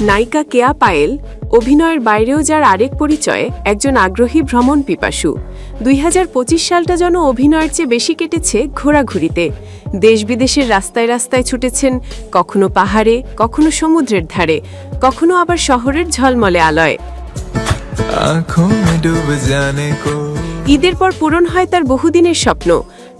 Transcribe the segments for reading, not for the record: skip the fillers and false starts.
নায়িকা কেয়া পায়েল অভিনয়ের বাইরেও যার আরেক পরিচয় একজন আগ্রহী ভ্রমণ পিপাসু। 2025 সালটা যেন অভিনয়ের চেয়ে বেশি কেটেছে ঘোরাঘুরিতে। দেশ বিদেশের রাস্তায় রাস্তায় ছুটেছেন, কখনো পাহাড়ে, কখনো সমুদ্রের ধারে, কখনো আবার শহরের ঝলমলে আলোয়। ঈদের পর পূরণ হয় তার বহুদিনের স্বপ্ন,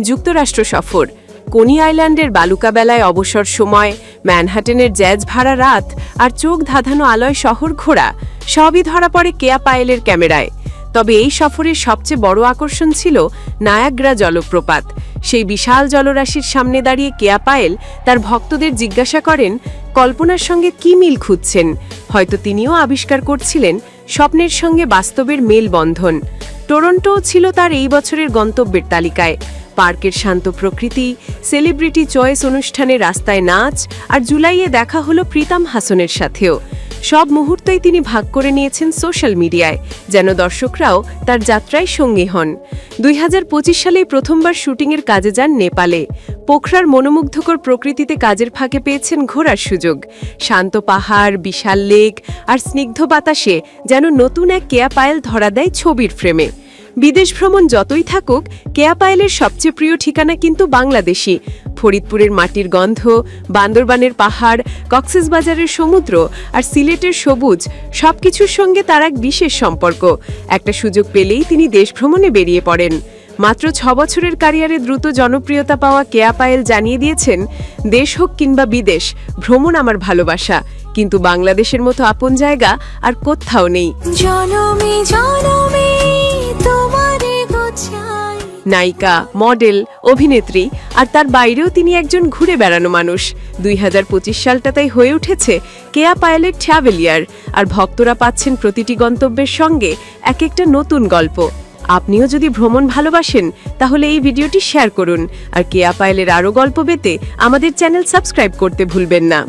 যুক্তরাষ্ট্র সফর। কোনি আইল্যান্ডের বালুকা বেলায় অবসর সময়, ম্যানহাটেনের জ্যাজ ভাড়া রাত আর চোখ ধাঁধানো আলোয় শহর ঘোরা, সবই ধরা পড়ে কেয়া পায়েলের ক্যামেরায়। তবে এই সফরের সবচেয়ে বড় আকর্ষণ ছিল নায়াগ্রা জলপ্রপাত। সেই বিশাল জলরাশির সামনে দাঁড়িয়ে কেয়া পায়েল তার ভক্তদের জিজ্ঞাসা করেন কল্পনার সঙ্গে কি মিল খুঁজছেন। হয়তো তিনিও আবিষ্কার করছিলেন স্বপ্নের সঙ্গে বাস্তবের মেলবন্ধন। টরন্টোও ছিল তার এই বছরের গন্তব্যের তালিকায়। পার্কের শান্ত প্রকৃতি, সেলিব্রিটি চয়েস অনুষ্ঠানে রাস্তায় নাচ, আর জুলাইয়ে দেখা হলো প্রীতম হাসনের সাথেও। সব মুহূর্তেই তিনি ভাগ করে নিয়েছেন সোশ্যাল মিডিয়ায়, যেন দর্শকরাও তার যাত্রায় সঙ্গী হন। 2025 সালেই প্রথমবার শুটিংয়ের কাজে যান নেপালে। পোখরার মনোমুগ্ধকর প্রকৃতিতে কাজের ফাঁকে পেয়েছেন ঘোরার সুযোগ। শান্ত পাহাড়, বিশাল লেক আর স্নিগ্ধ বাতাসে যেন নতুন এক কেয়া পায়েল ধরা দেয় ছবির ফ্রেমে। বিদেশ ভ্রমণ যতই থাকুক, কেয়া পায়েলের সবচেয়ে প্রিয় ঠিকানা কিন্তু বাংলাদেশি। ফরিদপুরের মাটির গন্ধ, বান্দরবানের পাহাড়, কক্সবাজারের সমুদ্র আর সিলেটের সবুজ, সবকিছুর সঙ্গে তার এক বিশেষ সম্পর্ক। একটা সুযোগ পেলেই তিনি দেশ ভ্রমণে বেরিয়ে পড়েন। মাত্র 6 বছরের ক্যারিয়ারে দ্রুত জনপ্রিয়তা পাওয়া কেয়া পায়েল জানিয়ে দিয়েছেন, দেশ হোক কিংবা বিদেশ, ভ্রমণ আমার ভালোবাসা, কিন্তু বাংলাদেশের মতো আপন জায়গা আর কোথাও নেই। নায়িকা, মডেল, অভিনেত্রী আর তার বাইরেও তিনি একজন ঘুরে বেড়ানো মানুষ। 2025 সালটা তাই হয়ে উঠেছে কেয়া পায়েলের ট্রাভেলিয়ার, আর ভক্তরা পাচ্ছেন প্রতিটি গন্তব্যের সঙ্গে এক একটা নতুন গল্প। আপনিও যদি ভ্রমণ ভালোবাসেন তাহলে এই ভিডিওটি শেয়ার করুন, আর কেয়া পায়েলের আরও গল্প পেতে আমাদের চ্যানেল সাবস্ক্রাইব করতে ভুলবেন না।